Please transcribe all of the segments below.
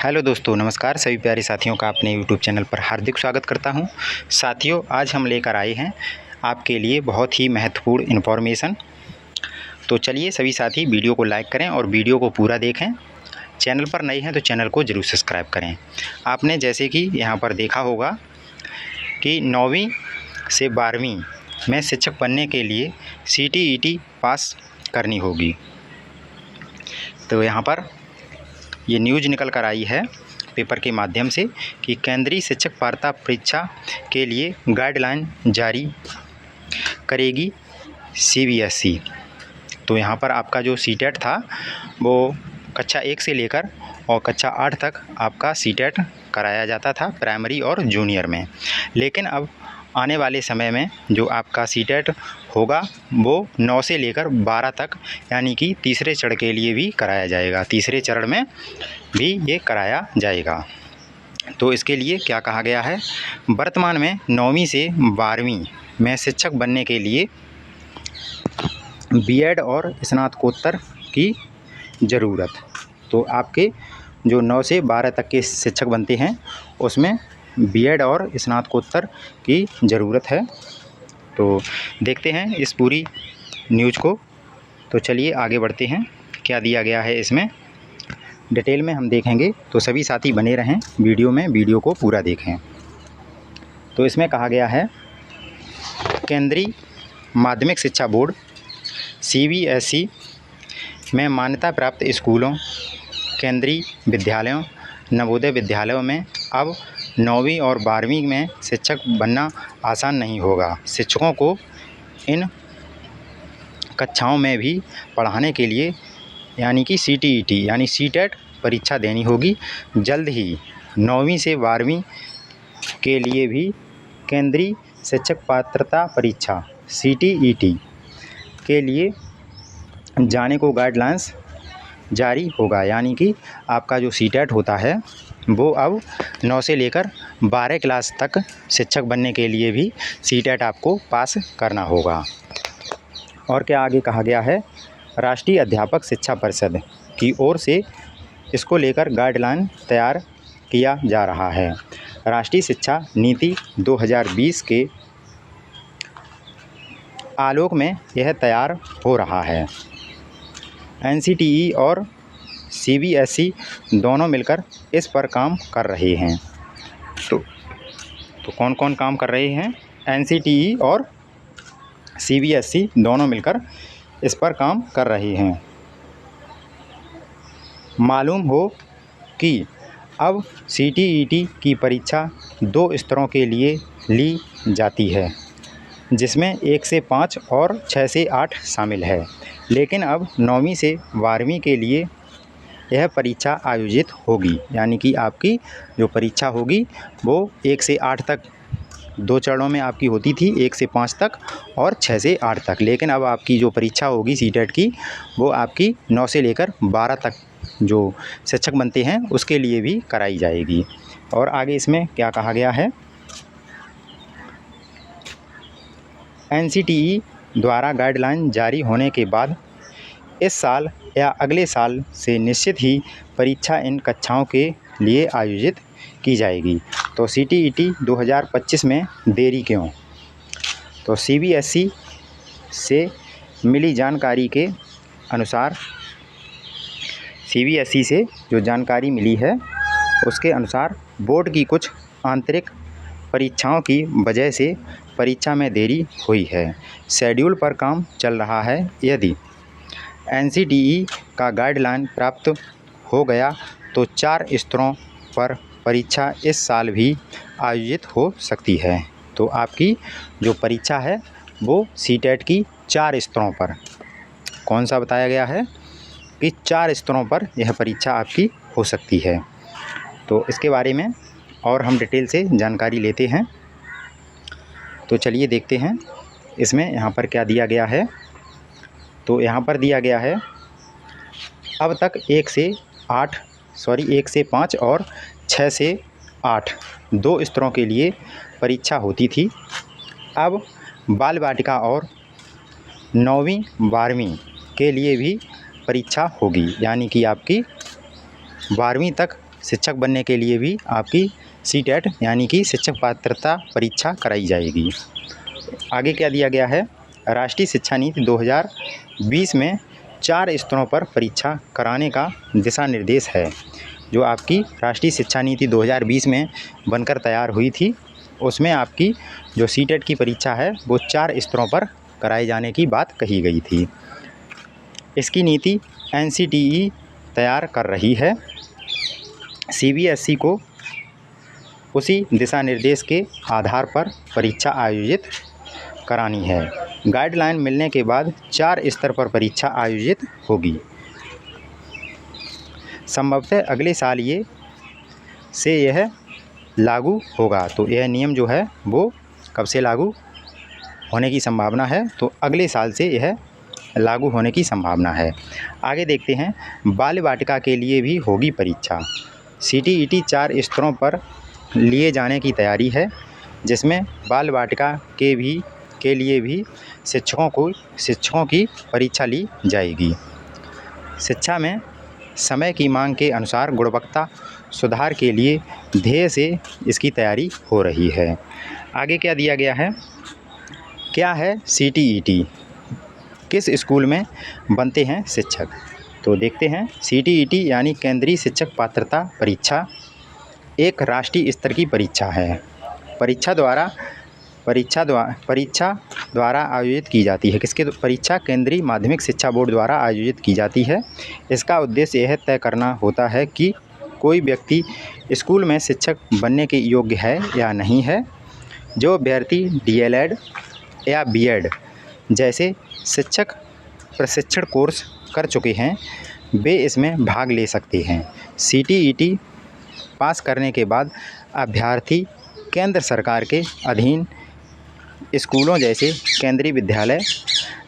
Hello दोस्तों, नमस्कार। सभी प्यारे साथियों का अपने यूट्यूब चैनल पर हार्दिक स्वागत करता हूं। साथियों, आज हम लेकर आए हैं आपके लिए बहुत ही महत्वपूर्ण इन्फॉर्मेशन। तो चलिए सभी साथी वीडियो को लाइक करें और वीडियो को पूरा देखें। चैनल पर नए हैं तो चैनल को ज़रूर सब्सक्राइब करें। आपने जैसे कि यहाँ पर देखा होगा कि 9वीं से 12वीं में शिक्षक बनने के लिए CTET पास करनी होगी। तो यहाँ पर ये न्यूज़ निकल कर आई है पेपर के माध्यम से कि केंद्रीय शिक्षक पात्रता परीक्षा के लिए गाइडलाइन जारी करेगी CBSE। तो यहाँ पर आपका जो CTET था वो कक्षा 1 से लेकर और कक्षा 8 तक आपका CTET कराया जाता था प्राइमरी और जूनियर में। लेकिन अब आने वाले समय में जो आपका CTET होगा वो 9 से लेकर 12 तक यानी कि तीसरे चरण के लिए भी कराया जाएगा। तीसरे चरण में भी ये कराया जाएगा। तो इसके लिए क्या कहा गया है, वर्तमान में 9वीं से 12वीं में शिक्षक बनने के लिए B.Ed और स्नातकोत्तर की ज़रूरत। तो आपके जो 9 से 12 तक के शिक्षक बनते हैं उसमें B.Ed और स्नातकोत्तर की ज़रूरत है। तो देखते हैं इस पूरी न्यूज़ को। तो चलिए आगे बढ़ते हैं, क्या दिया गया है इसमें डिटेल में हम देखेंगे। तो सभी साथी बने रहें वीडियो में, वीडियो को पूरा देखें। तो इसमें कहा गया है केंद्रीय माध्यमिक शिक्षा बोर्ड CBSE में मान्यता प्राप्त स्कूलों, केंद्रीय विद्यालयों, नवोदय विद्यालयों में अब 9वीं और 12वीं में शिक्षक बनना आसान नहीं होगा। शिक्षकों को इन कक्षाओं में भी पढ़ाने के लिए यानी कि CTET यानी CTET परीक्षा देनी होगी। जल्द ही 9वीं से 12वीं के लिए भी केंद्रीय शिक्षक पात्रता परीक्षा CTET के लिए जाने को गाइडलाइंस जारी होगा। यानी कि आपका जो CTET होता है वो अब 9 से लेकर 12 क्लास तक शिक्षक बनने के लिए भी CTET आपको पास करना होगा। और क्या आगे कहा गया है, राष्ट्रीय अध्यापक शिक्षा परिषद की ओर से इसको लेकर गाइडलाइन तैयार किया जा रहा है। राष्ट्रीय शिक्षा नीति 2020 के आलोक में यह तैयार हो रहा है। NCTE और CBSE दोनों मिलकर इस पर काम कर रहे हैं। तो कौन कौन काम कर रहे हैं? NCTE और CBSE दोनों मिलकर इस पर काम कर रहे हैं। मालूम हो कि अब CTET की परीक्षा 2 स्तरों के लिए ली जाती है, जिसमें 1 से 5 और 6 से 8 शामिल है। लेकिन अब 9वीं से 12वीं के लिए यह परीक्षा आयोजित होगी। यानी कि आपकी जो परीक्षा होगी वो 1 से 8 तक 2 चरणों में आपकी होती थी, 1 से 5 तक और 6 से 8 तक। लेकिन अब आपकी जो परीक्षा होगी CTET की वो आपकी 9 से लेकर 12 तक जो शिक्षक बनते हैं उसके लिए भी कराई जाएगी। और आगे इसमें क्या कहा गया है, NCTE द्वारा गाइडलाइन जारी होने के बाद इस साल या अगले साल से निश्चित ही परीक्षा इन कक्षाओं के लिए आयोजित की जाएगी। तो CTET 2025 में देरी क्यों? तो CBSE से मिली जानकारी के अनुसार, CBSE से जो जानकारी मिली है उसके अनुसार बोर्ड की कुछ आंतरिक परीक्षाओं की वजह से परीक्षा में देरी हुई है। शेड्यूल पर काम चल रहा है। यदि NCTE का गाइडलाइन प्राप्त हो गया तो 4 स्तरों पर परीक्षा इस साल भी आयोजित हो सकती है। तो आपकी जो परीक्षा है वो CTET की 4 स्तरों पर, कौन सा बताया गया है कि 4 स्तरों पर यह परीक्षा आपकी हो सकती है। तो इसके बारे में और हम डिटेल से जानकारी लेते हैं। तो चलिए देखते हैं इसमें यहाँ पर क्या दिया गया है। तो यहाँ पर दिया गया है अब तक 1 से 5 और 6 से 8 2 स्तरों के लिए परीक्षा होती थी। अब बाल बालिका और 9वीं 12वीं के लिए भी परीक्षा होगी। यानी कि आपकी 12वीं तक शिक्षक बनने के लिए भी आपकी सीटेट यानी कि शिक्षक पात्रता परीक्षा कराई जाएगी। आगे क्या दिया गया है, राष्ट्रीय शिक्षा नीति 2020 में 4 स्तरों पर परीक्षा कराने का दिशा निर्देश है। जो आपकी राष्ट्रीय शिक्षा नीति 2020 में बनकर तैयार हुई थी, उसमें आपकी जो सीटेट की परीक्षा है वो 4 स्तरों पर कराए जाने की बात कही गई थी। इसकी नीति NCTE तैयार कर रही है। CBSE को उसी दिशा निर्देश के आधार पर परीक्षा आयोजित करानी है। गाइडलाइन मिलने के बाद 4 स्तर पर परीक्षा आयोजित होगी। संभवतः अगले साल यह लागू होगा। तो यह नियम जो है वो कब से लागू होने की संभावना है, तो अगले साल से यह लागू होने की संभावना है। आगे देखते हैं, बाल वाटिका के लिए भी होगी परीक्षा। CTET 4 स्तरों पर लिए जाने की तैयारी है, जिसमें बाल वाटिका के लिए भी शिक्षकों की परीक्षा ली जाएगी। शिक्षा में समय की मांग के अनुसार गुणवत्ता सुधार के लिए ध्येय से इसकी तैयारी हो रही है। आगे क्या दिया गया है, क्या है CTET, किस स्कूल में बनते हैं शिक्षक। तो देखते हैं, CTET यानी केंद्रीय शिक्षक पात्रता परीक्षा एक राष्ट्रीय स्तर की परीक्षा है। परीक्षा द्वारा आयोजित की जाती है। किसके परीक्षा? केंद्रीय माध्यमिक शिक्षा बोर्ड द्वारा आयोजित की जाती है। इसका उद्देश्य यह तय करना होता है कि कोई व्यक्ति स्कूल में शिक्षक बनने के योग्य है या नहीं है। जो अभ्यर्थी DLED या B.Ed जैसे शिक्षक प्रशिक्षण कोर्स कर चुके हैं वे इसमें भाग ले सकते हैं। CTET पास करने के बाद अभ्यर्थी केंद्र सरकार के अधीन स्कूलों जैसे केंद्रीय विद्यालय,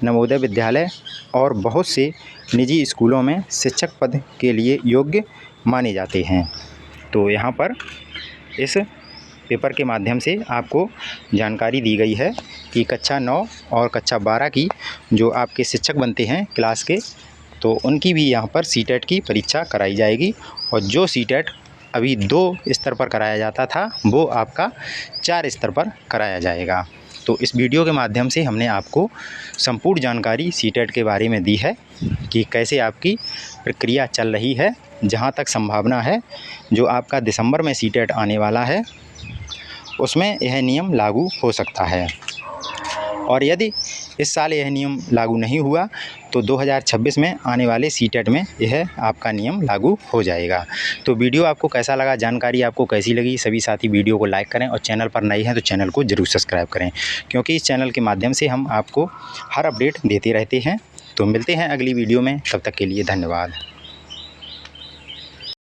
नवोदय विद्यालय और बहुत से निजी स्कूलों में शिक्षक पद के लिए योग्य माने जाते हैं। तो यहाँ पर इस पेपर के माध्यम से आपको जानकारी दी गई है कि कक्षा 9 और कक्षा 12 की जो आपके शिक्षक बनते हैं क्लास के, तो उनकी भी यहाँ पर सीटेट की परीक्षा कराई जाएगी। और जो सीटेट अभी 2 स्तर पर कराया जाता था वो आपका 4 स्तर पर कराया जाएगा। तो इस वीडियो के माध्यम से हमने आपको संपूर्ण जानकारी सीटेट के बारे में दी है कि कैसे आपकी प्रक्रिया चल रही है। जहाँ तक संभावना है, जो आपका दिसंबर में सीटेट आने वाला है उसमें यह नियम लागू हो सकता है। और यदि इस साल यह नियम लागू नहीं हुआ तो 2026 में आने वाले सीटेट में यह आपका नियम लागू हो जाएगा। तो वीडियो आपको कैसा लगा, जानकारी आपको कैसी लगी, सभी साथी वीडियो को लाइक करें और चैनल पर नए हैं तो चैनल को ज़रूर सब्सक्राइब करें, क्योंकि इस चैनल के माध्यम से हम आपको हर अपडेट देते रहते हैं। तो मिलते हैं अगली वीडियो में, तब तक के लिए धन्यवाद।